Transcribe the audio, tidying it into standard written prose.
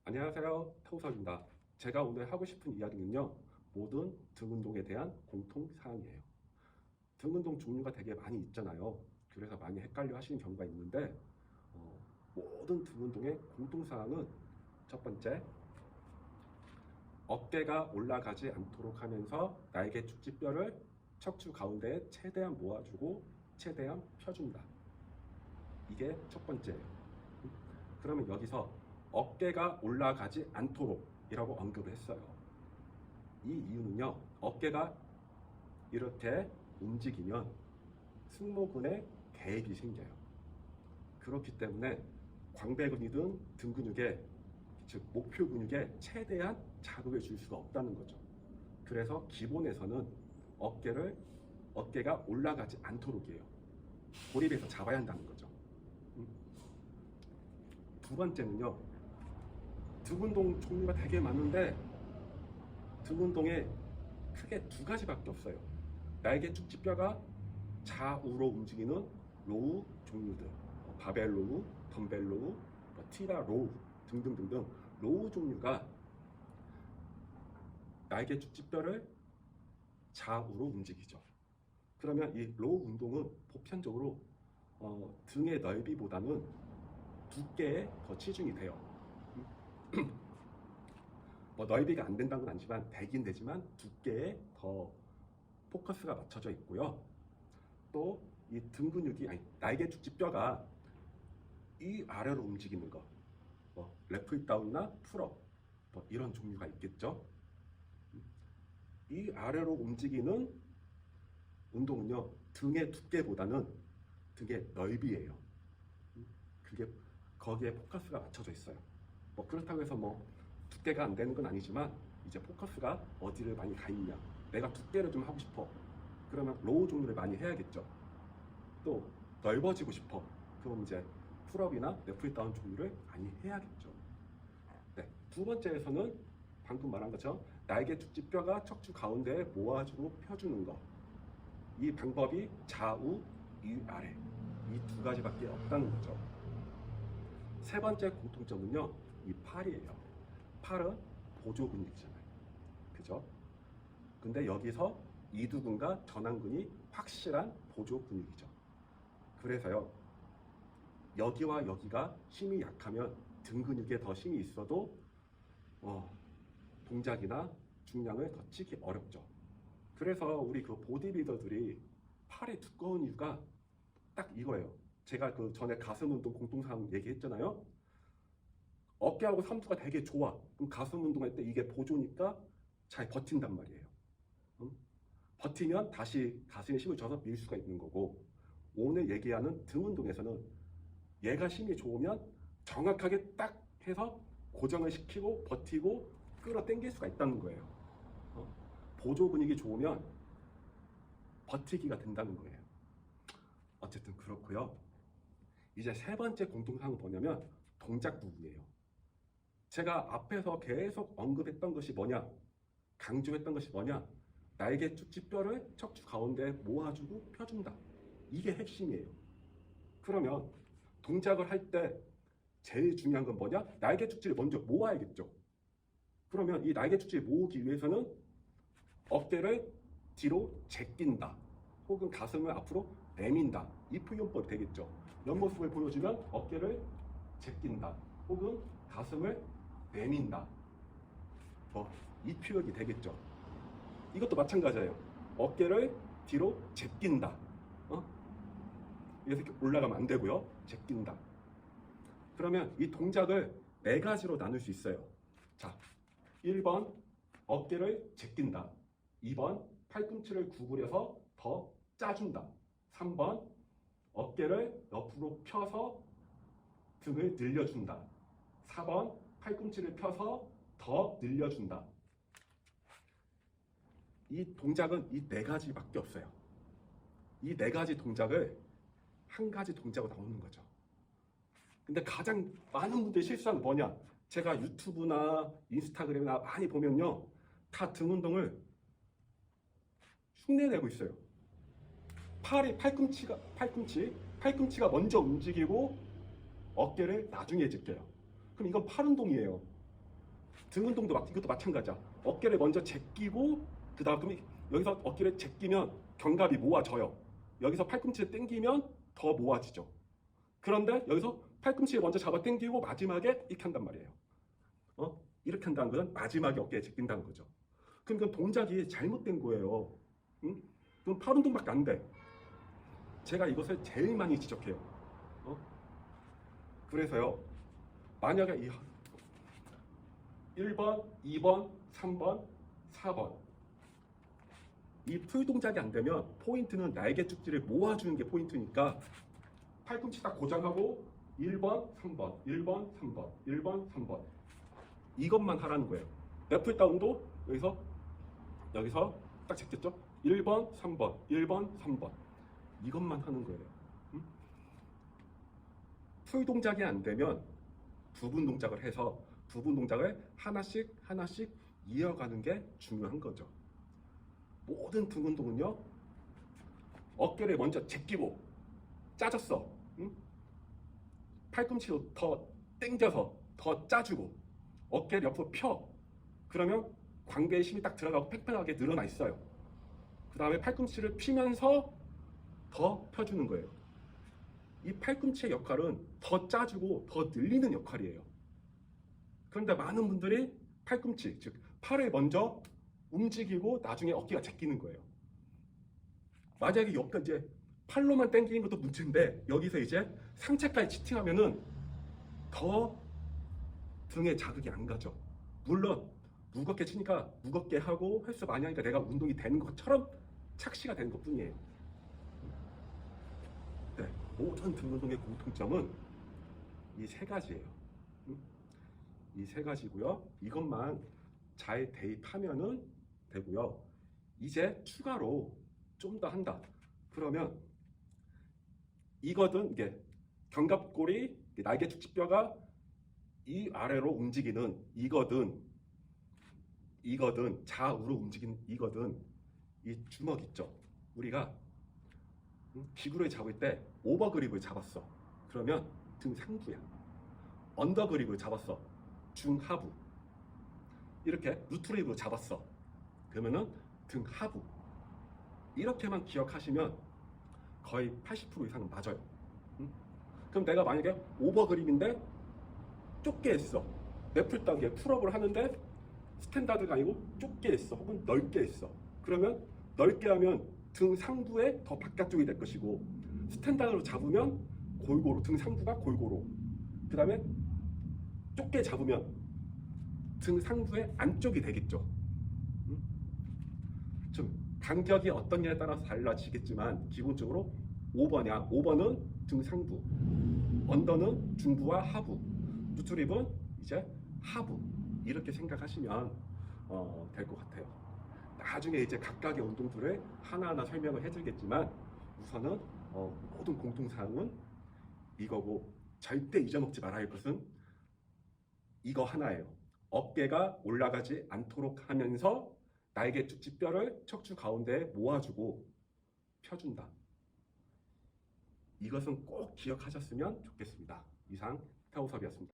안녕하세요. 타우석입니다. 제가 오늘 하고 싶은 이야기는요. 모든 등 운동에 대한 공통사항이에요. 등 운동 종류가 되게 많이 있잖아요. 그래서 많이 헷갈려 하시는 경우가 있는데 모든 등 운동의 공통사항은 첫 번째, 어깨가 올라가지 않도록 하면서 날개 축지뼈를 척추 가운데에 최대한 모아주고 최대한 펴준다. 이게 첫 번째예요. 그러면 여기서 어깨가 올라가지 않도록 이라고 언급을 했어요. 이 이유는요, 어깨가 이렇게 움직이면 승모근에 개입이 생겨요. 그렇기 때문에 광배근이든 등 근육에, 즉 목표 근육에 최대한 자극을 줄 수가 없다는 거죠. 그래서 기본에서는 어깨가 올라가지 않도록이에요. 고립해서 잡아야 한다는 거죠. 두 번째는요, 등 운동 종류가 되게 많은데 등 운동에 크게 두 가지밖에 없어요. 날개 축지뼈가 좌우로 움직이는 로우 종류들, 바벨 로우, 덤벨 로우, 티라 로우 등등등등 로우 종류가 날개 축지뼈를 좌우로 움직이죠. 그러면 이 로우 운동은 보편적으로 등의 넓이보다는 두께에 더 치중이 돼요. 넓이가 안 된다는 건 아니지만 되긴 되지만 두께에 더 포커스가 맞춰져 있고요. 또 이 등 근육이 날개 축지뼈가 이 아래로 움직이는 거, 레프트 다운이나 풀업 이런 종류가 있겠죠. 이 아래로 움직이는 운동은요, 등의 두께보다는 등의 넓이에요. 그게 거기에 포커스가 맞춰져 있어요. 그렇다고 해서 두께가 안 되는 건 아니지만 이제 포커스가 어디를 많이 가 있냐, 내가 두께를 좀 하고 싶어, 그러면 로우 종류를 많이 해야겠죠. 또 넓어지고 싶어, 그럼 이제 풀업이나 레프트 다운 종류를 많이 해야겠죠. 네, 두 번째에서는 방금 말한 것처럼 날개 축지뼈가 척추 가운데에 모아주고 펴주는 거, 이 방법이 좌우, 위아래 이 두 가지밖에 없다는 거죠. 세 번째 공통점은요, 이 팔이에요. 팔은 보조 근육이잖아요. 그죠? 근데 여기서 이두근과 전완근이 확실한 보조 근육이죠. 그래서요, 여기와 여기가 힘이 약하면 등 근육에 더 힘이 있어도 동작이나 중량을 더 치기 어렵죠. 그래서 우리 그 보디빌더들이 팔이 두꺼운 이유가 딱 이거예요. 제가 그 전에 가슴 운동 공통사항 얘기했잖아요. 어깨하고 삼두가 되게 좋아. 그럼 가슴 운동할 때 이게 보조니까 잘 버틴단 말이에요. 버티면 다시 가슴에 힘을 줘서 밀 수가 있는 거고, 오늘 얘기하는 등 운동에서는 얘가 힘이 좋으면 정확하게 딱 해서 고정을 시키고 버티고 끌어 당길 수가 있다는 거예요. 보조 근육이 좋으면 버티기가 된다는 거예요. 어쨌든 그렇고요. 이제 세 번째 공통사항은 뭐냐면 동작 부분이에요. 제가 앞에서 계속 언급했던 것이 뭐냐, 강조했던 것이 뭐냐, 날개 축지뼈를 척추 가운데에 모아주고 펴준다. 이게 핵심이에요. 그러면 동작을 할 때 제일 중요한 건 뭐냐? 날개 축지를 먼저 모아야겠죠. 그러면 이 날개 축지를 모으기 위해서는 어깨를 뒤로 제낀다, 혹은 가슴을 앞으로 내민다, 이 표현법이 되겠죠. 옆모습을 보여주면 어깨를 제낀다, 혹은 가슴을 내민다, 이 표현이 되겠죠. 이것도 마찬가지예요. 어깨를 뒤로 제낀다, 이렇게 올라가면 안 되고요. 제낀다. 그러면 이 동작을 네 가지로 나눌 수 있어요. 자, 1번 어깨를 제낀다, 2번 팔꿈치를 구부려서 더 짜준다, 3번 어깨를 옆으로 펴서 등을 늘려준다, 4번 팔꿈치를 펴서 더 늘려준다. 이 동작은 이 네 가지밖에 없어요. 이 네 가지 동작을 한 가지 동작으로 나오는 거죠. 근데 가장 많은 분들이 실수하는 건 뭐냐? 제가 유튜브나 인스타그램이나 많이 보면요, 다 등 운동을 흉내내고 있어요. 팔꿈치가 먼저 움직이고 어깨를 나중에 제껴요. 그럼 이건 팔 운동이에요. 등 운동도 이것도 마찬가지야. 어깨를 먼저 제끼고 그다음에 여기서 어깨를 제끼면 견갑이 모아져요. 여기서 팔꿈치를 당기면 더 모아지죠. 그런데 여기서 팔꿈치를 먼저 잡아 당기고 마지막에 이렇게 한단 말이에요. 이렇게 한다는 것은 마지막에 어깨에 제낀다는 거죠. 그럼 그 동작이 잘못된 거예요. 응? 그럼 팔 운동밖에 안 돼. 제가 이것을 제일 많이 지적해요. 그래서요, 만약에 이 1번, 2번, 3번, 4번 이 풀 동작이 안 되면 포인트는 날개 축지를 모아주는 게 포인트니까 팔꿈치 딱 고정하고 1번, 3번, 1번, 3번, 1번, 3번 이것만 하라는 거예요. 랩풀 다운도 여기서 딱 제꼈죠? 1번, 3번, 1번, 3번 이것만 하는 거예요. 풀 동작이 안 되면 부분 동작을 해서 부분 동작을 하나씩 이어가는 게 중요한 거죠. 모든 등 운동은요, 어깨를 먼저 제끼고 짜졌어. 팔꿈치로 더 당겨서 더 짜주고 어깨를 옆으로 펴. 그러면 광배의 힘이 딱 들어가고 팽팽하게 늘어나 있어요. 그 다음에 팔꿈치를 피면서 더 펴주는 거예요. 이 팔꿈치의 역할은 더 짜주고 더 늘리는 역할이에요. 그런데 많은 분들이 팔꿈치, 즉 팔을 먼저 움직이고 나중에 어깨가 제끼는 거예요. 만약에 여기가 이제 팔로만 당기는 것도 문제인데 여기서 이제 상체까지 치팅하면은 더 등에 자극이 안 가죠. 물론 무겁게 치니까 무겁게 하고 횟수 많이 하니까 내가 운동이 되는 것처럼 착시가 되는 것뿐이에요. 네, 모든 등 운동의 공통점은 이 세 가지예요. 이 세 가지고요. 이것만 잘 대입하면은 되고요. 이제 추가로 좀 더 한다. 그러면 이거든 이게 견갑골이 날개 축지뼈가 이 아래로 움직이는 이거든 좌우로 움직이는 이거든 이 주먹 있죠. 우리가 기구를 잡을 때 오버그립을 잡았어. 그러면 등 상부야. 언더그립을 잡았어. 중하부. 이렇게 루트립으로 잡았어. 그러면은 등 하부. 이렇게만 기억하시면 거의 80% 이상은 맞아요. 그럼 내가 만약에 오버그립인데 좁게 했어. 랩풀 단계 풀업을 하는데 스탠다드가 아니고 좁게 했어. 혹은 넓게 했어. 그러면 넓게 하면 등 상부에 더 바깥쪽이 될 것이고 스탠다드로 잡으면 골고루 등 상부가 골고루. 그 다음에 좁게 잡으면 등 상부의 안쪽이 되겠죠. 좀 간격이 어떠냐에 따라서 달라지겠지만 기본적으로 5번이야. 5번은 등 상부, 언더는 중부와 하부, 루트립은 이제 하부 이렇게 생각하시면 될 것 같아요. 나중에 이제 각각의 운동들을 하나하나 설명을 해드리겠지만 우선은 모든 공통사항은 이거고 절대 잊어먹지 말아야 할 것은 이거 하나예요. 어깨가 올라가지 않도록 하면서 날개 축지뼈를 척추 가운데에 모아주고 펴준다. 이것은 꼭 기억하셨으면 좋겠습니다. 이상 태호섭이었습니다.